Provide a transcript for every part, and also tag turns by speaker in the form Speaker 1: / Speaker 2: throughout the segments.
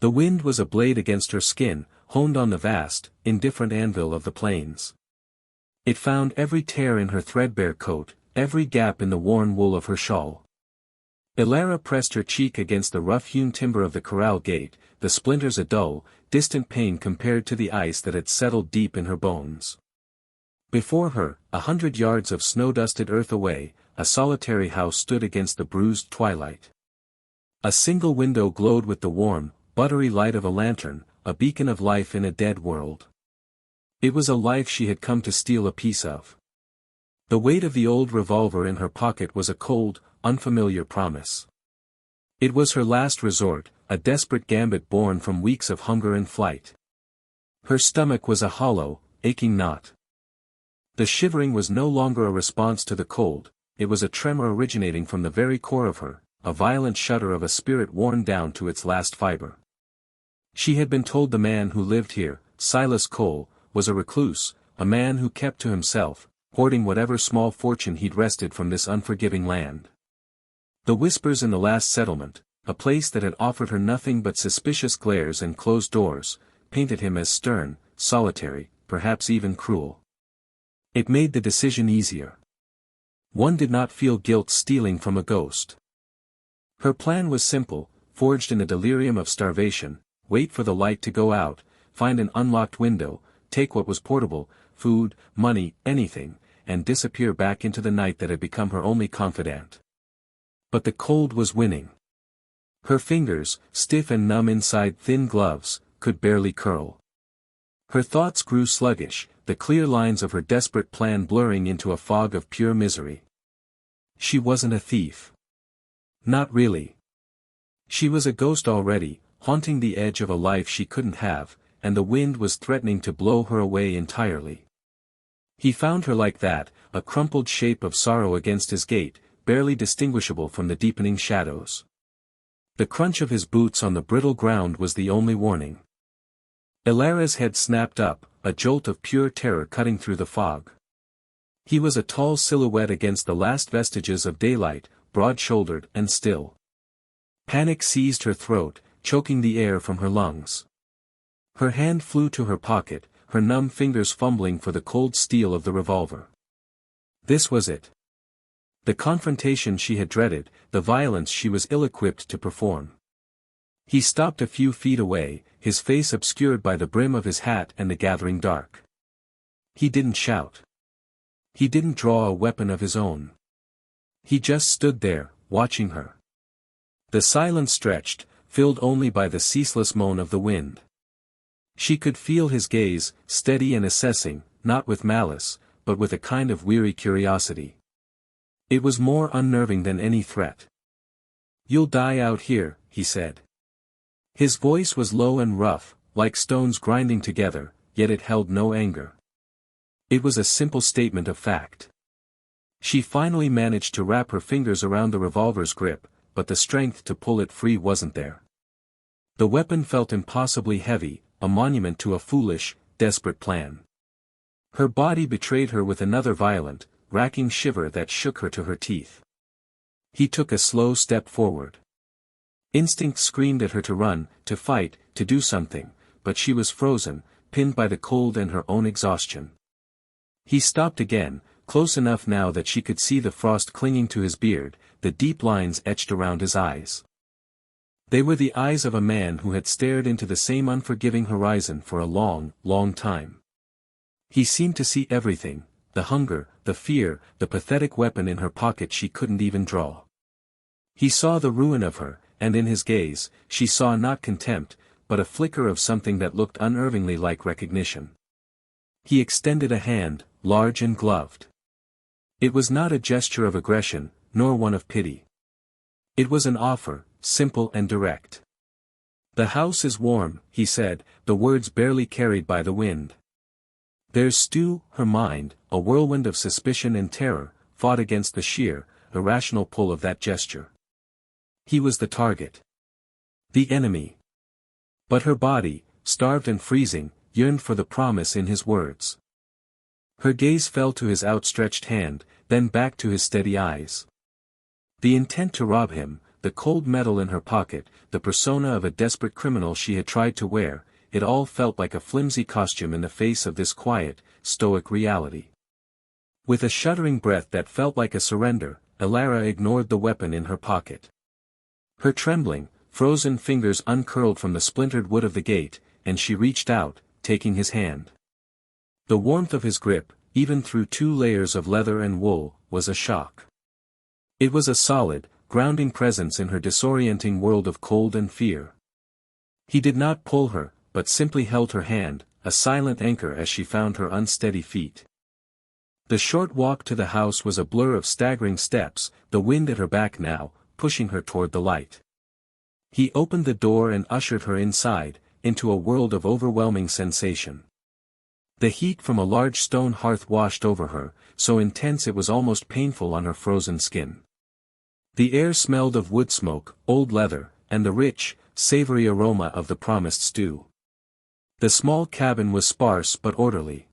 Speaker 1: The wind was a blade against her skin, honed on the vast, indifferent anvil of the plains. It found every tear in her threadbare coat, every gap in the worn wool of her shawl. Ilara pressed her cheek against the rough-hewn timber of the corral gate, the splinters a dull, distant pain compared to the ice that had settled deep in her bones. Before her, 100 yards of snow-dusted earth away, a solitary house stood against the bruised twilight. A single window glowed with the warm, buttery light of a lantern, a beacon of life in a dead world. It was a life she had come to steal a piece of. The weight of the old revolver in her pocket was a cold, unfamiliar promise. It was her last resort, a desperate gambit born from weeks of hunger and flight. Her stomach was a hollow, aching knot. The shivering was no longer a response to the cold, it was a tremor originating from the very core of her, a violent shudder of a spirit worn down to its last fiber. She had been told the man who lived here, Silas Cole, was a recluse, a man who kept to himself, hoarding whatever small fortune he'd wrested from this unforgiving land. The whispers in the last settlement, a place that had offered her nothing but suspicious glares and closed doors, painted him as stern, solitary, perhaps even cruel. It made the decision easier. One did not feel guilt stealing from a ghost. Her plan was simple, forged in a delirium of starvation: wait for the light to go out, find an unlocked window, take what was portable, food, money, anything, and disappear back into the night that had become her only confidant. But the cold was winning. Her fingers, stiff and numb inside thin gloves, could barely curl. Her thoughts grew sluggish, the clear lines of her desperate plan blurring into a fog of pure misery. She wasn't a thief. Not really. She was a ghost already, haunting the edge of a life she couldn't have, and the wind was threatening to blow her away entirely. He found her like that, a crumpled shape of sorrow against his gate, barely distinguishable from the deepening shadows. The crunch of his boots on the brittle ground was the only warning. Ilara's head snapped up, a jolt of pure terror cutting through the fog. He was a tall silhouette against the last vestiges of daylight, broad-shouldered and still. Panic seized her throat, choking the air from her lungs. Her hand flew to her pocket, her numb fingers fumbling for the cold steel of the revolver. This was it. The confrontation she had dreaded, the violence she was ill-equipped to perform. He stopped a few feet away, his face obscured by the brim of his hat and the gathering dark. He didn't shout. He didn't draw a weapon of his own. He just stood there, watching her. The silence stretched, filled only by the ceaseless moan of the wind. She could feel his gaze, steady and assessing, not with malice, but with a kind of weary curiosity. It was more unnerving than any threat. "You'll die out here," he said. His voice was low and rough, like stones grinding together, yet it held no anger. It was a simple statement of fact. She finally managed to wrap her fingers around the revolver's grip, but the strength to pull it free wasn't there. The weapon felt impossibly heavy, a monument to a foolish, desperate plan. Her body betrayed her with another violent, racking shiver that shook her to her teeth. He took a slow step forward. Instinct screamed at her to run, to fight, to do something, but she was frozen, pinned by the cold and her own exhaustion. He stopped again, close enough now that she could see the frost clinging to his beard, the deep lines etched around his eyes. They were the eyes of a man who had stared into the same unforgiving horizon for a long, long time. He seemed to see everything, the hunger, the fear, the pathetic weapon in her pocket she couldn't even draw. He saw the ruin of her, and in his gaze, she saw not contempt, but a flicker of something that looked unnervingly like recognition. He extended a hand, large and gloved. It was not a gesture of aggression, nor one of pity. It was an offer, simple and direct. "The house is warm," he said, the words barely carried by the wind. There's stew, her mind, a whirlwind of suspicion and terror, fought against the sheer, irrational pull of that gesture. He was the target. The enemy. But her body, starved and freezing, yearned for the promise in his words. Her gaze fell to his outstretched hand, then back to his steady eyes. The intent to rob him, the cold metal in her pocket, the persona of a desperate criminal she had tried to wear, it all felt like a flimsy costume in the face of this quiet, stoic reality. With a shuddering breath that felt like a surrender, Elara ignored the weapon in her pocket. Her trembling, frozen fingers uncurled from the splintered wood of the gate, and she reached out, taking his hand. The warmth of his grip, even through 2 layers of leather and wool, was a shock. It was a solid, grounding presence in her disorienting world of cold and fear. He did not pull her, but simply held her hand, a silent anchor as she found her unsteady feet. The short walk to the house was a blur of staggering steps, the wind at her back now, pushing her toward the light. He opened the door and ushered her inside, into a world of overwhelming sensation. The heat from a large stone hearth washed over her, so intense it was almost painful on her frozen skin. The air smelled of wood smoke, old leather, and the rich, savory aroma of the promised stew. The small cabin was sparse but orderly.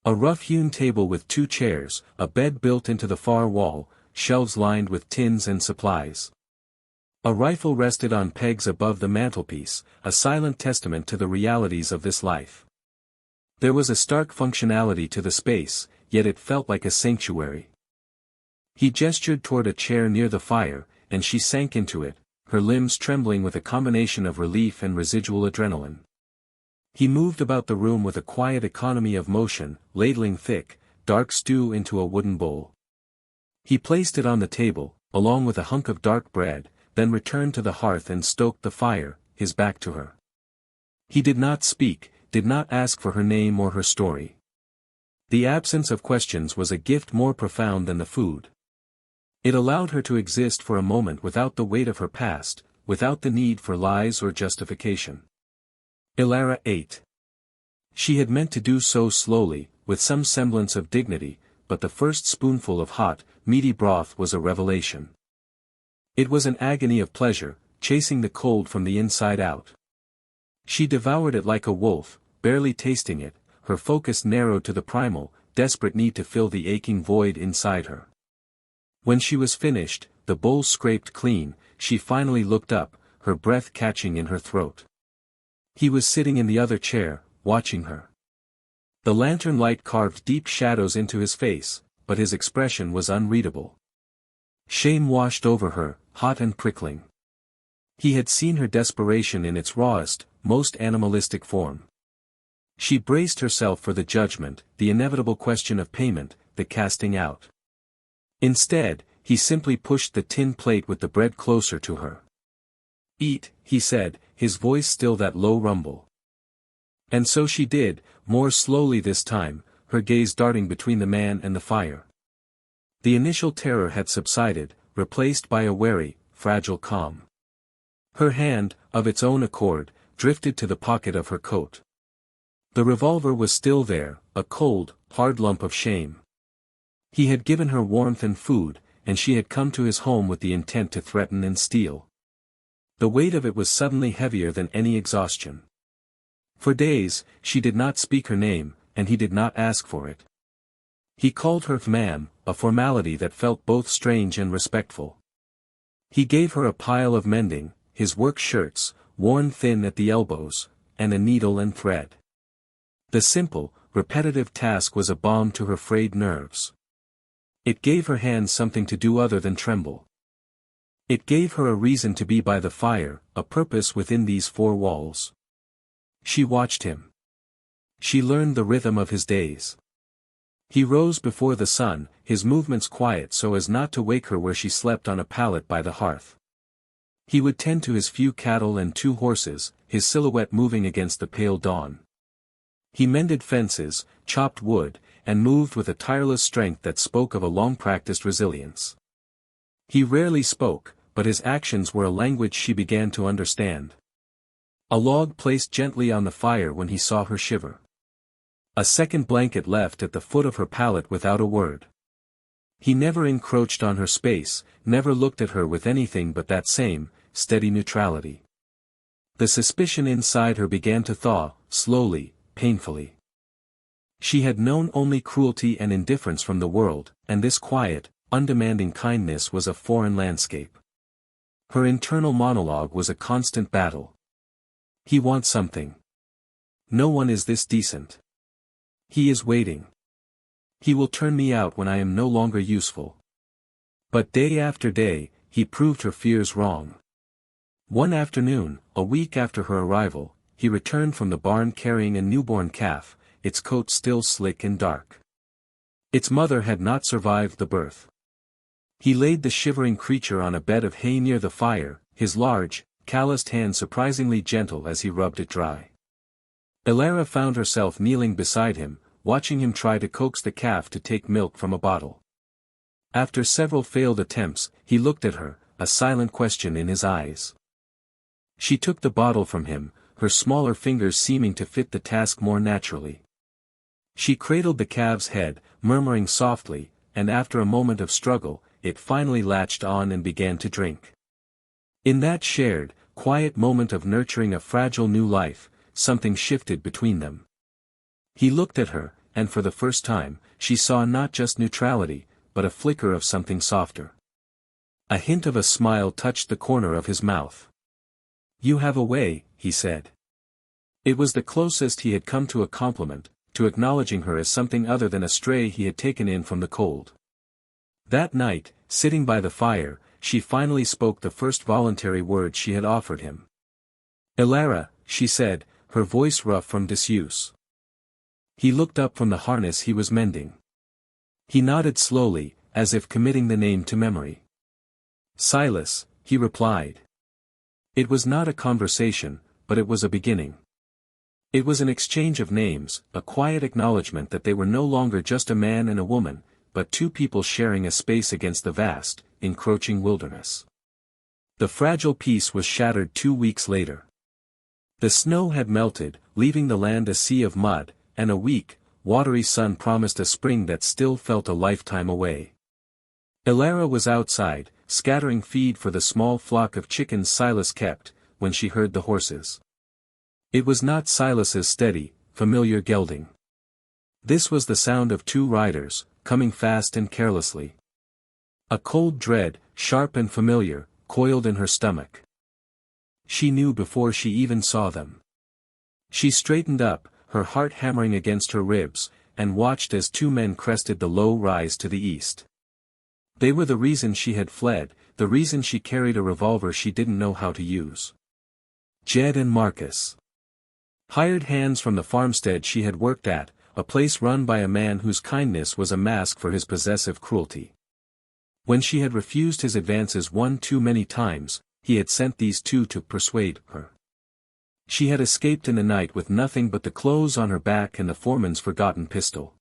Speaker 1: A rough-hewn table with 2 chairs, a bed built into the far wall, shelves lined with tins and supplies. A rifle rested on pegs above the mantelpiece, a silent testament to the realities of this life. There was a stark functionality to the space, yet it felt like a sanctuary. He gestured toward a chair near the fire, and she sank into it, her limbs trembling with a combination of relief and residual adrenaline. He moved about the room with a quiet economy of motion, ladling thick, dark stew into a wooden bowl. He placed it on the table, along with a hunk of dark bread, then returned to the hearth and stoked the fire, his back to her. He did not speak, did not ask for her name or her story. The absence of questions was a gift more profound than the food. It allowed her to exist for a moment without the weight of her past, without the need for lies or justification. Elara ate. She had meant to do so slowly, with some semblance of dignity, but the first spoonful of hot, meaty broth was a revelation. It was an agony of pleasure, chasing the cold from the inside out. She devoured it like a wolf, barely tasting it, her focus narrowed to the primal, desperate need to fill the aching void inside her. When she was finished, the bowl scraped clean, she finally looked up, her breath catching in her throat. He was sitting in the other chair, watching her. The lantern light carved deep shadows into his face, but his expression was unreadable. Shame washed over her, hot and prickling. He had seen her desperation in its rawest, most animalistic form. She braced herself for the judgment, the inevitable question of payment, the casting out. Instead, he simply pushed the tin plate with the bread closer to her. "Eat," he said, his voice still that low rumble. And so she did, more slowly this time, her gaze darting between the man and the fire. The initial terror had subsided, replaced by a wary, fragile calm. Her hand, of its own accord, drifted to the pocket of her coat. The revolver was still there, a cold, hard lump of shame. He had given her warmth and food, and she had come to his home with the intent to threaten and steal. The weight of it was suddenly heavier than any exhaustion. For days, she did not speak her name, and he did not ask for it. He called her ma'am, a formality that felt both strange and respectful. He gave her a pile of mending, his work shirts, worn thin at the elbows, and a needle and thread. The simple, repetitive task was a balm to her frayed nerves. It gave her hands something to do other than tremble. It gave her a reason to be by the fire, a purpose within these 4 walls. She watched him. She learned the rhythm of his days. He rose before the sun, his movements quiet so as not to wake her where she slept on a pallet by the hearth. He would tend to his few cattle and 2 horses, his silhouette moving against the pale dawn. He mended fences, chopped wood, and moved with a tireless strength that spoke of a long-practiced resilience. He rarely spoke, but his actions were a language she began to understand. A log placed gently on the fire when he saw her shiver. A second blanket left at the foot of her pallet without a word. He never encroached on her space, never looked at her with anything but that same, steady neutrality. The suspicion inside her began to thaw, slowly, painfully. She had known only cruelty and indifference from the world, and this quiet, undemanding kindness was a foreign landscape. Her internal monologue was a constant battle. He wants something. No one is this decent. He is waiting. He will turn me out when I am no longer useful. But day after day, he proved her fears wrong. One afternoon, a week after her arrival, he returned from the barn carrying a newborn calf, its coat still slick and dark. Its mother had not survived the birth. He laid the shivering creature on a bed of hay near the fire, his large, calloused hand surprisingly gentle as he rubbed it dry. Elara found herself kneeling beside him, watching him try to coax the calf to take milk from a bottle. After several failed attempts, he looked at her, a silent question in his eyes. She took the bottle from him, her smaller fingers seeming to fit the task more naturally. She cradled the calf's head, murmuring softly, and after a moment of struggle, it finally latched on and began to drink. In that shared, quiet moment of nurturing a fragile new life, something shifted between them. He looked at her, and for the first time, she saw not just neutrality, but a flicker of something softer. A hint of a smile touched the corner of his mouth. "You have a way," he said. It was the closest he had come to a compliment, to acknowledging her as something other than a stray he had taken in from the cold. That night, sitting by the fire, she finally spoke the first voluntary words she had offered him. "Elara," she said, her voice rough from disuse. He looked up from the harness he was mending. He nodded slowly, as if committing the name to memory. "Silas," he replied. It was not a conversation, but it was a beginning. It was an exchange of names, a quiet acknowledgement that they were no longer just a man and a woman, but two people sharing a space against the vast, encroaching wilderness. The fragile peace was shattered 2 weeks later. The snow had melted, leaving the land a sea of mud, and a weak, watery sun promised a spring that still felt a lifetime away. Elara was outside, scattering feed for the small flock of chickens Silas kept, when she heard the horses. It was not Silas's steady, familiar gelding. This was the sound of two riders, coming fast and carelessly. A cold dread, sharp and familiar, coiled in her stomach. She knew before she even saw them. She straightened up, her heart hammering against her ribs, and watched as two men crested the low rise to the east. They were the reason she had fled, the reason she carried a revolver she didn't know how to use. Jed and Marcus. Hired hands from the farmstead she had worked at, a place run by a man whose kindness was a mask for his possessive cruelty. When she had refused his advances one too many times, he had sent these two to persuade her. She had escaped in the night with nothing but the clothes on her back and the foreman's forgotten pistol.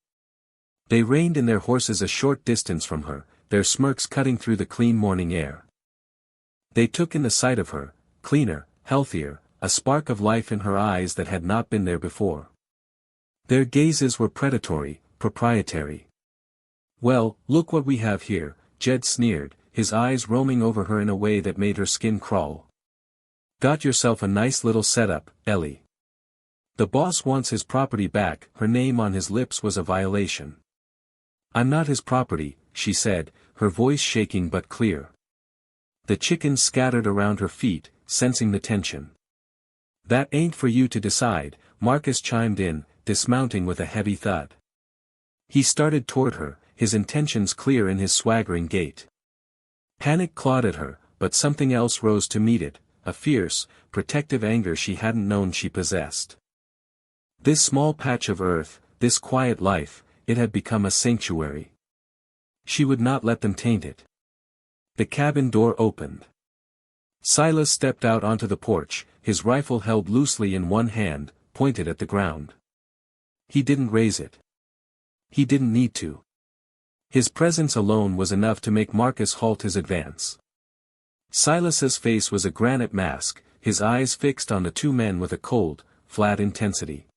Speaker 1: They reined in their horses a short distance from her, their smirks cutting through the clean morning air. They took in the sight of her, cleaner, healthier, a spark of life in her eyes that had not been there before. Their gazes were predatory, proprietary. "Well, look what we have here," Jed sneered, his eyes roaming over her in a way that made her skin crawl. "Got yourself a nice little setup, Ellie. The boss wants his property back." Her name on his lips was a violation. "I'm not his property," she said, her voice shaking but clear. The chickens scattered around her feet, sensing the tension. "That ain't for you to decide," Marcus chimed in, dismounting with a heavy thud. He started toward her, his intentions clear in his swaggering gait. Panic clawed at her, but something else rose to meet it, a fierce, protective anger she hadn't known she possessed. This small patch of earth, this quiet life, it had become a sanctuary. She would not let them taint it. The cabin door opened. Silas stepped out onto the porch, his rifle held loosely in one hand, pointed at the ground. He didn't raise it. He didn't need to. His presence alone was enough to make Marcus halt his advance. Silas's face was a granite mask, his eyes fixed on the two men with a cold, flat intensity.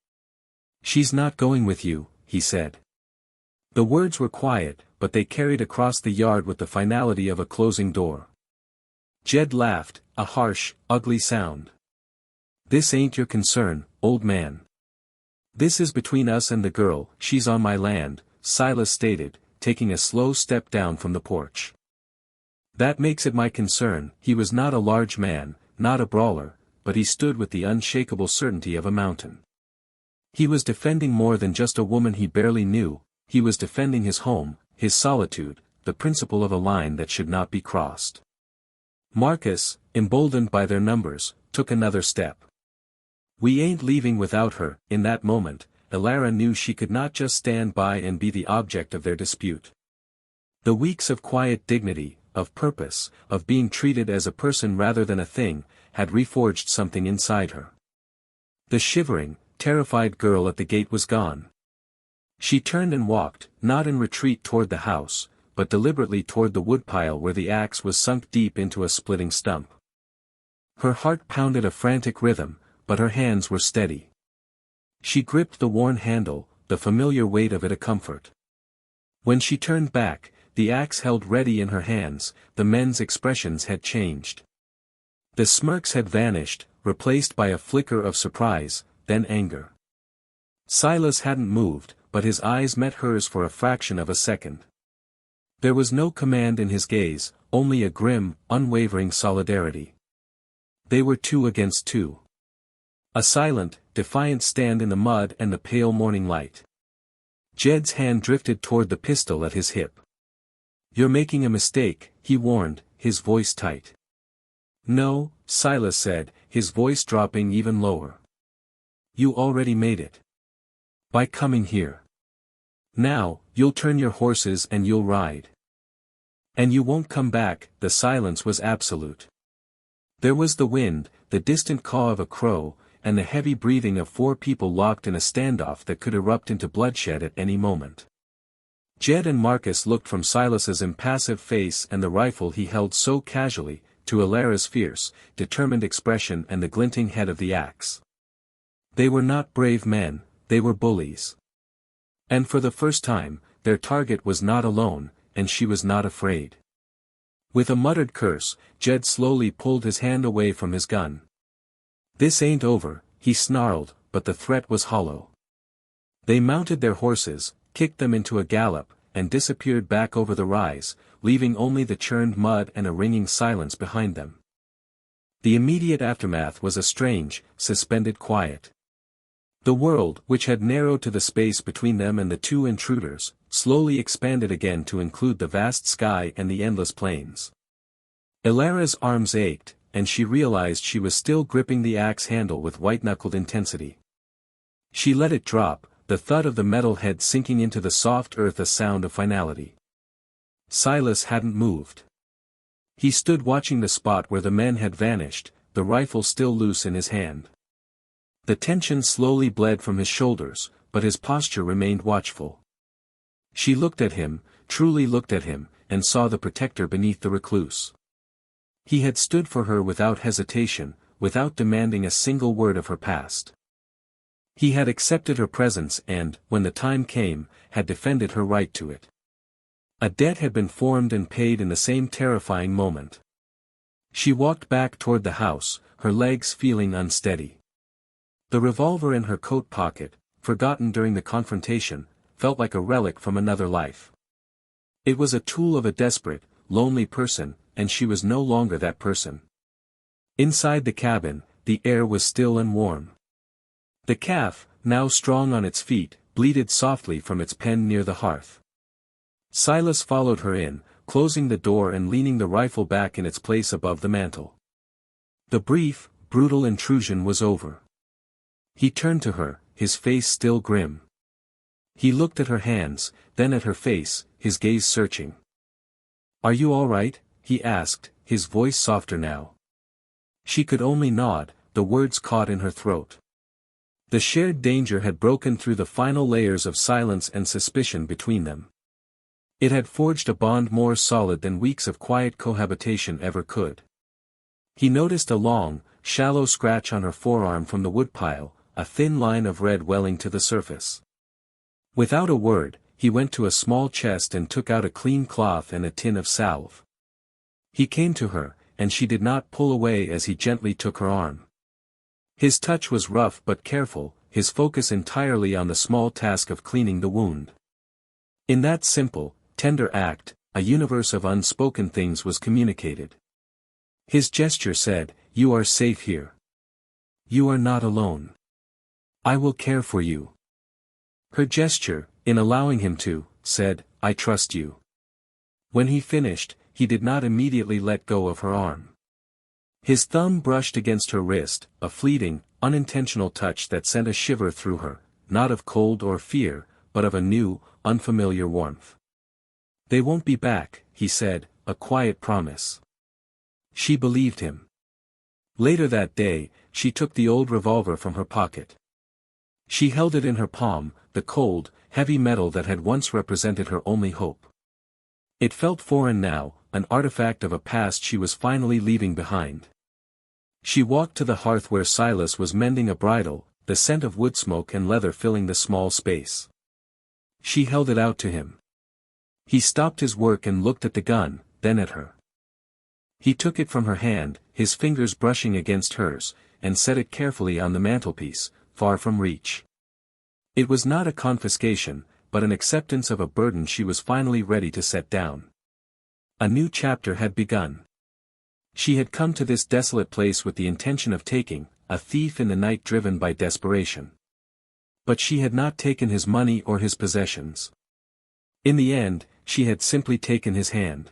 Speaker 1: "She's not going with you," he said. The words were quiet, but they carried across the yard with the finality of a closing door. Jed laughed, a harsh, ugly sound. "This ain't your concern, old man. This is between us and the girl. She's on my land," Silas stated, taking a slow step down from the porch. That makes it my concern. He was not a large man, not a brawler, but he stood with the unshakable certainty of a mountain. He was defending more than just a woman he barely knew, he was defending his home, his solitude, the principle of a line that should not be crossed. Marcus, emboldened by their numbers, took another step. "We ain't leaving without her." In that moment, Elara knew she could not just stand by and be the object of their dispute. The weeks of quiet dignity, of purpose, of being treated as a person rather than a thing, had reforged something inside her. The shivering, terrified girl at the gate was gone. She turned and walked, not in retreat toward the house, but deliberately toward the woodpile where the axe was sunk deep into a splitting stump. Her heart pounded a frantic rhythm, but her hands were steady. She gripped the worn handle, the familiar weight of it a comfort. When she turned back, the axe held ready in her hands, the men's expressions had changed. The smirks had vanished, replaced by a flicker of surprise, then anger. Silas hadn't moved, but his eyes met hers for a fraction of a second. There was no command in his gaze, only a grim, unwavering solidarity. They were 2 against 2. A silent, defiant stand in the mud and the pale morning light. Jed's hand drifted toward the pistol at his hip. "You're making a mistake," he warned, his voice tight. "No," Silas said, his voice dropping even lower. "You already made it. By coming here. Now, you'll turn your horses and you'll ride. And you won't come back." The silence was absolute. There was the wind, the distant caw of a crow, and the heavy breathing of 4 people locked in a standoff that could erupt into bloodshed at any moment. Jed and Marcus looked from Silas's impassive face and the rifle he held so casually, to Elara's fierce, determined expression and the glinting head of the axe. They were not brave men, they were bullies. And for the first time, their target was not alone, and she was not afraid. With a muttered curse, Jed slowly pulled his hand away from his gun. "This ain't over," he snarled, but the threat was hollow. They mounted their horses, kicked them into a gallop, and disappeared back over the rise, leaving only the churned mud and a ringing silence behind them. The immediate aftermath was a strange, suspended quiet. The world, which had narrowed to the space between them and the 2 intruders, slowly expanded again to include the vast sky and the endless plains. Elara's arms ached, and she realized she was still gripping the axe handle with white-knuckled intensity. She let it drop, the thud of the metal head sinking into the soft earth a sound of finality. Silas hadn't moved. He stood watching the spot where the men had vanished, the rifle still loose in his hand. The tension slowly bled from his shoulders, but his posture remained watchful. She looked at him, truly looked at him, and saw the protector beneath the recluse. He had stood for her without hesitation, without demanding a single word of her past. He had accepted her presence and, when the time came, had defended her right to it. A debt had been formed and paid in the same terrifying moment. She walked back toward the house, her legs feeling unsteady. The revolver in her coat pocket, forgotten during the confrontation, felt like a relic from another life. It was a tool of a desperate, lonely person, and she was no longer that person. Inside the cabin, the air was still and warm. The calf, now strong on its feet, bleated softly from its pen near the hearth. Silas followed her in, closing the door and leaning the rifle back in its place above the mantel. The brief, brutal intrusion was over. He turned to her, his face still grim. He looked at her hands, then at her face, his gaze searching. "Are you all right?" he asked, his voice softer now. She could only nod, the words caught in her throat. The shared danger had broken through the final layers of silence and suspicion between them. It had forged a bond more solid than weeks of quiet cohabitation ever could. He noticed a long, shallow scratch on her forearm from the woodpile, a thin line of red welling to the surface. Without a word, he went to a small chest and took out a clean cloth and a tin of salve. He came to her, and she did not pull away as he gently took her arm. His touch was rough but careful, his focus entirely on the small task of cleaning the wound. In that simple, tender act, a universe of unspoken things was communicated. His gesture said, "You are safe here. You are not alone. I will care for you." Her gesture, in allowing him to, said, "I trust you." When he finished, he did not immediately let go of her arm. His thumb brushed against her wrist, a fleeting, unintentional touch that sent a shiver through her, not of cold or fear, but of a new, unfamiliar warmth. "They won't be back," he said, a quiet promise. She believed him. Later that day, she took the old revolver from her pocket. She held it in her palm, the cold, heavy metal that had once represented her only hope. It felt foreign now, an artifact of a past she was finally leaving behind. She walked to the hearth where Silas was mending a bridle, the scent of wood smoke and leather filling the small space. She held it out to him. He stopped his work and looked at the gun, then at her. He took it from her hand, his fingers brushing against hers, and set it carefully on the mantelpiece, far from reach. It was not a confiscation, but an acceptance of a burden she was finally ready to set down. A new chapter had begun. She had come to this desolate place with the intention of taking, a thief in the night driven by desperation. But she had not taken his money or his possessions. In the end, she had simply taken his hand.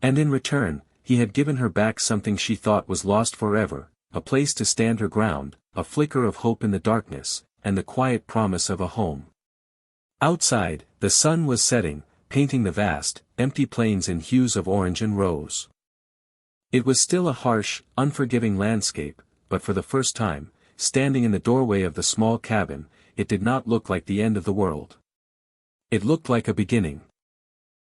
Speaker 1: And in return, he had given her back something she thought was lost forever, a place to stand her ground, a flicker of hope in the darkness, and the quiet promise of a home. Outside, the sun was setting, painting the vast, empty plains in hues of orange and rose. It was still a harsh, unforgiving landscape, but for the first time, standing in the doorway of the small cabin, it did not look like the end of the world. It looked like a beginning.